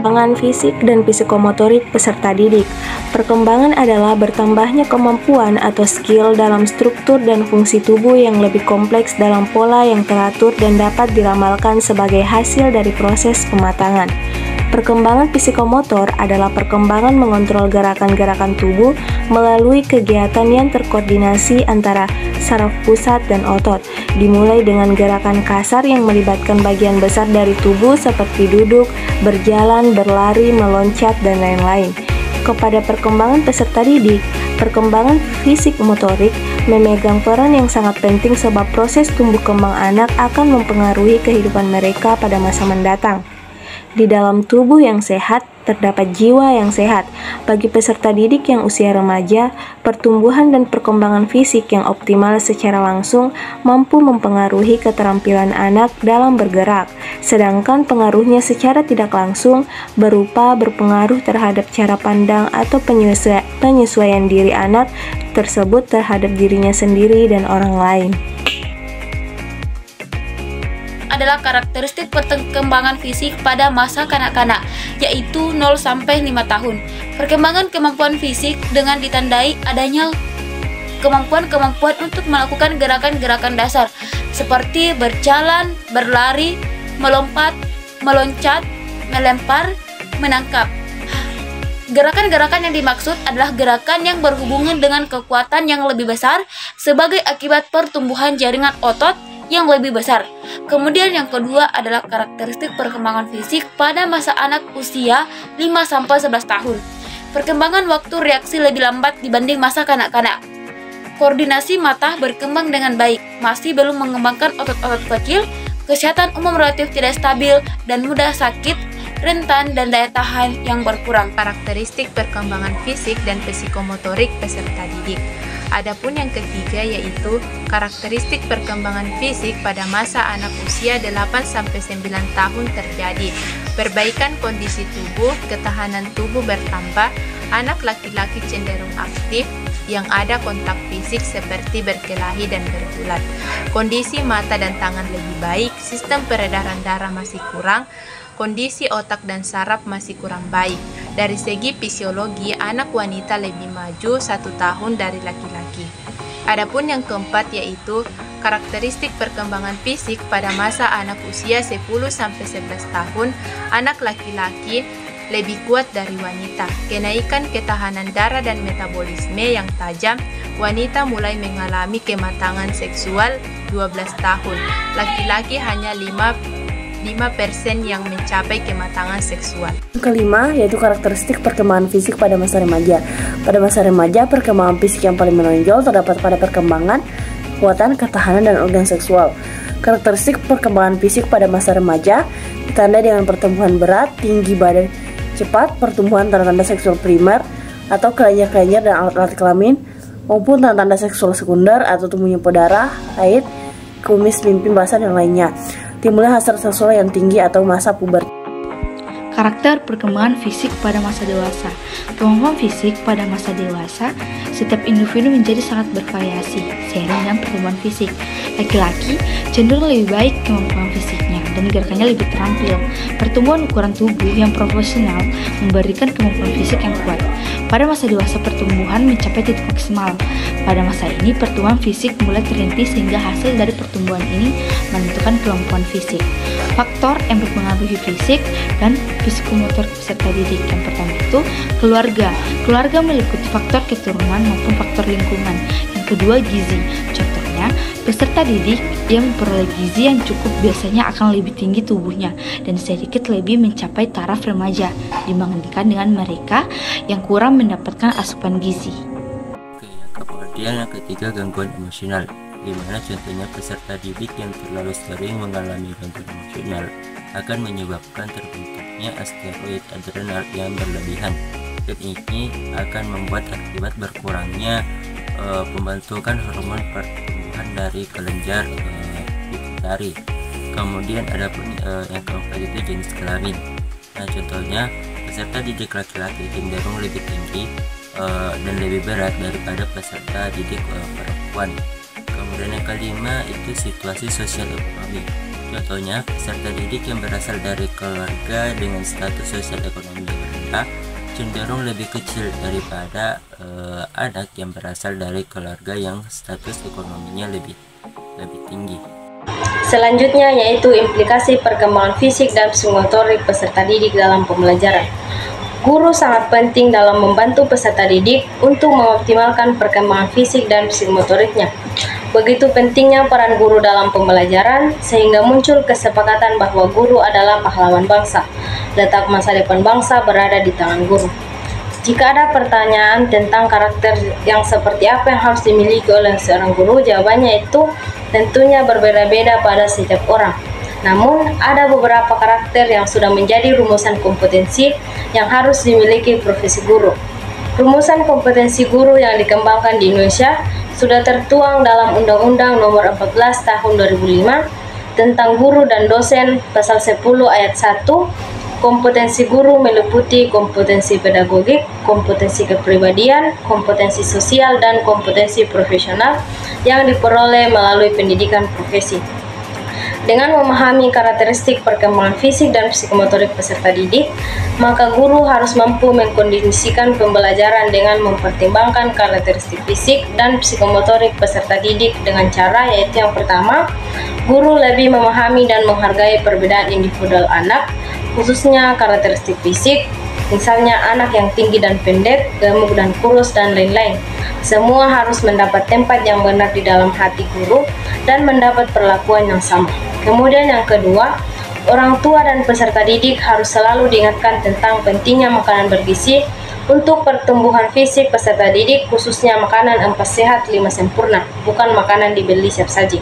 Perkembangan fisik dan psikomotorik peserta didik. Perkembangan adalah bertambahnya kemampuan atau skill dalam struktur dan fungsi tubuh yang lebih kompleks dalam pola yang teratur dan dapat diramalkan sebagai hasil dari proses pematangan. Perkembangan psikomotor adalah perkembangan mengontrol gerakan-gerakan tubuh melalui kegiatan yang terkoordinasi antara saraf pusat dan otot, dimulai dengan gerakan kasar yang melibatkan bagian besar dari tubuh seperti duduk, berjalan, berlari, meloncat, dan lain-lain. Kepada perkembangan peserta didik, perkembangan fisik motorik memegang peran yang sangat penting sebab proses tumbuh kembang anak akan mempengaruhi kehidupan mereka pada masa mendatang. Di dalam tubuh yang sehat, terdapat jiwa yang sehat. Bagi peserta didik yang usia remaja, pertumbuhan dan perkembangan fisik yang optimal secara langsung mampu mempengaruhi keterampilan anak dalam bergerak, sedangkan pengaruhnya secara tidak langsung berupa berpengaruh terhadap cara pandang atau penyesuaian diri anak tersebut terhadap dirinya sendiri dan orang lain. Adalah karakteristik perkembangan fisik pada masa kanak-kanak, yaitu 0-5 tahun. Perkembangan kemampuan fisik dengan ditandai adanya kemampuan-kemampuan untuk melakukan gerakan-gerakan dasar, seperti berjalan, berlari, melompat, meloncat, melempar, menangkap. Gerakan-gerakan yang dimaksud adalah gerakan yang berhubungan dengan kekuatan yang lebih besar sebagai akibat pertumbuhan jaringan otot yang lebih besar. Kemudian yang kedua adalah karakteristik perkembangan fisik pada masa anak usia 5-11 tahun. Perkembangan waktu reaksi lebih lambat dibanding masa kanak-kanak. Koordinasi mata berkembang dengan baik, masih belum mengembangkan otot-otot kecil, kesehatan umum relatif tidak stabil dan mudah sakit, rentan dan daya tahan yang berkurang. Karakteristik perkembangan fisik dan psikomotorik peserta didik. Adapun yang ketiga yaitu karakteristik perkembangan fisik pada masa anak usia 8-9 tahun terjadi. Perbaikan kondisi tubuh, ketahanan tubuh bertambah, anak laki-laki cenderung aktif, yang ada kontak fisik seperti berkelahi dan bergulat. Kondisi mata dan tangan lebih baik, sistem peredaran darah masih kurang, kondisi otak dan saraf masih kurang baik. Dari segi fisiologi, anak wanita lebih maju 1 tahun dari laki-laki. Adapun yang keempat yaitu karakteristik perkembangan fisik pada masa anak usia 10-11 tahun, anak laki-laki lebih kuat dari wanita. Kenaikan ketahanan darah dan metabolisme yang tajam, wanita mulai mengalami kematangan seksual 12 tahun. Laki-laki hanya 5% yang mencapai kematangan seksual. Kelima yaitu karakteristik perkembangan fisik pada masa remaja. Pada masa remaja, perkembangan fisik yang paling menonjol terdapat pada perkembangan, kekuatan, ketahanan, dan organ seksual. Karakteristik perkembangan fisik pada masa remaja ditandai dengan pertumbuhan berat, tinggi badan cepat, pertumbuhan tanda-tanda seksual primer atau kelenjar-kelenjar dan alat-alat kelamin, maupun tanda-tanda seksual sekunder atau tumbuhnya darah, haid, kumis, mimpi basah, dan lainnya. Timbulnya hasrat seksual yang tinggi atau masa puber. Karakter perkembangan fisik pada masa dewasa. Kemampuan fisik pada masa dewasa, setiap individu menjadi sangat bervariasi seiring dengan perkembangan fisik. Laki-laki cenderung lebih baik kemampuan fisiknya dan gerakannya lebih terampil. Pertumbuhan ukuran tubuh yang proporsional memberikan kemampuan fisik yang kuat. Pada masa dewasa, pertumbuhan mencapai titik maksimal. Pada masa ini, pertumbuhan fisik mulai terhenti sehingga hasil dari pertumbuhan ini menentukan kemampuan fisik. Faktor yang mempengaruhi fisik dan psikomotor peserta didik. Yang pertama itu keluarga. Keluarga meliputi faktor keturunan maupun faktor lingkungan. Yang kedua, gizi. Contohnya, peserta didik yang memperoleh gizi yang cukup biasanya akan lebih tinggi tubuhnya dan sedikit lebih mencapai taraf remaja dibandingkan dengan mereka yang kurang mendapatkan asupan gizi. Kemudian yang ketiga, gangguan emosional, di mana contohnya peserta didik yang terlalu sering mengalami gangguan emosional akan menyebabkan terbentuknya steroid adrenal yang berlebihan, dan ini akan membuat akibat berkurangnya pembentukan hormon pertumbuhan dari kelenjar pituitari. Kemudian ada pun yang keempat itu jenis kelamin. Nah, contohnya peserta didik laki-laki cenderung lebih tinggi dan lebih berat daripada peserta didik perempuan. Kemudian yang kelima itu situasi sosial ekonomi. Contohnya, peserta didik yang berasal dari keluarga dengan status sosial ekonomi rendah cenderung lebih kecil daripada anak yang berasal dari keluarga yang status ekonominya lebih tinggi. Selanjutnya yaitu implikasi perkembangan fisik dan psikomotorik peserta didik dalam pembelajaran. Guru sangat penting dalam membantu peserta didik untuk mengoptimalkan perkembangan fisik dan psikomotoriknya. Begitu pentingnya peran guru dalam pembelajaran, sehingga muncul kesepakatan bahwa guru adalah pahlawan bangsa. Letak masa depan bangsa berada di tangan guru. Jika ada pertanyaan tentang karakter yang seperti apa yang harus dimiliki oleh seorang guru, jawabannya itu tentunya berbeda-beda pada setiap orang. Namun, ada beberapa karakter yang sudah menjadi rumusan kompetensi yang harus dimiliki profesi guru. Rumusan kompetensi guru yang dikembangkan di Indonesia sudah tertuang dalam Undang-Undang Nomor 14 Tahun 2005 tentang guru dan dosen pasal 10 ayat 1. Kompetensi guru meliputi kompetensi pedagogik, kompetensi kepribadian, kompetensi sosial, dan kompetensi profesional yang diperoleh melalui pendidikan profesi. Dengan memahami karakteristik perkembangan fisik dan psikomotorik peserta didik, maka guru harus mampu mengkondisikan pembelajaran dengan mempertimbangkan karakteristik fisik dan psikomotorik peserta didik dengan cara yaitu yang pertama, guru lebih memahami dan menghargai perbedaan individual anak, khususnya karakteristik fisik, misalnya anak yang tinggi dan pendek, gemuk dan kurus, dan lain-lain. Semua harus mendapat tempat yang benar di dalam hati guru dan mendapat perlakuan yang sama. Kemudian yang kedua, orang tua dan peserta didik harus selalu diingatkan tentang pentingnya makanan bergizi untuk pertumbuhan fisik peserta didik, khususnya makanan 4 sehat 5 sempurna, bukan makanan dibeli siap saji.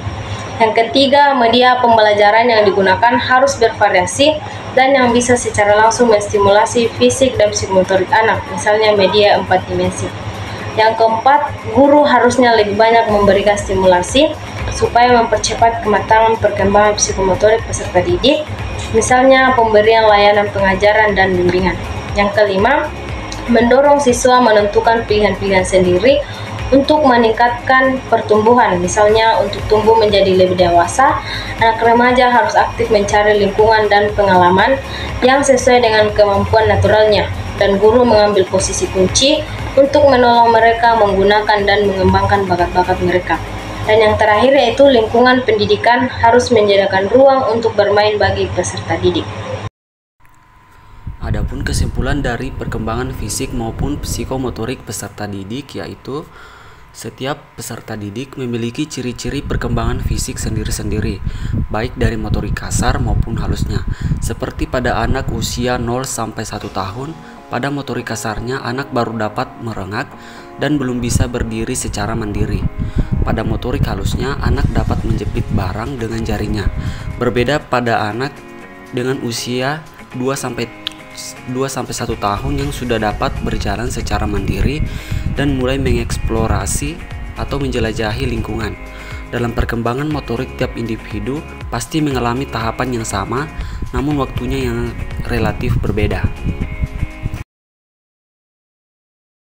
Yang ketiga, media pembelajaran yang digunakan harus bervariasi dan yang bisa secara langsung menstimulasi fisik dan psikomotorik anak, misalnya media 4 dimensi. Yang keempat, guru harusnya lebih banyak memberikan stimulasi supaya mempercepat kematangan perkembangan psikomotorik peserta didik, misalnya pemberian layanan pengajaran dan bimbingan. Yang kelima, mendorong siswa menentukan pilihan-pilihan sendiri untuk meningkatkan pertumbuhan, misalnya untuk tumbuh menjadi lebih dewasa, anak remaja harus aktif mencari lingkungan dan pengalaman yang sesuai dengan kemampuan naturalnya, dan guru mengambil posisi kunci untuk menolong mereka menggunakan dan mengembangkan bakat-bakat mereka. Dan yang terakhir yaitu lingkungan pendidikan harus menyediakan ruang untuk bermain bagi peserta didik. Adapun kesimpulan dari perkembangan fisik maupun psikomotorik peserta didik yaitu setiap peserta didik memiliki ciri-ciri perkembangan fisik sendiri-sendiri, baik dari motorik kasar maupun halusnya. Seperti pada anak usia 0-1 tahun, pada motorik kasarnya anak baru dapat merengak dan belum bisa berdiri secara mandiri. Pada motorik halusnya, anak dapat menjepit barang dengan jarinya. Berbeda pada anak dengan usia 2-1 tahun yang sudah dapat berjalan secara mandiri dan mulai mengeksplorasi atau menjelajahi lingkungan. Dalam perkembangan motorik tiap individu pasti mengalami tahapan yang sama, namun waktunya yang relatif berbeda.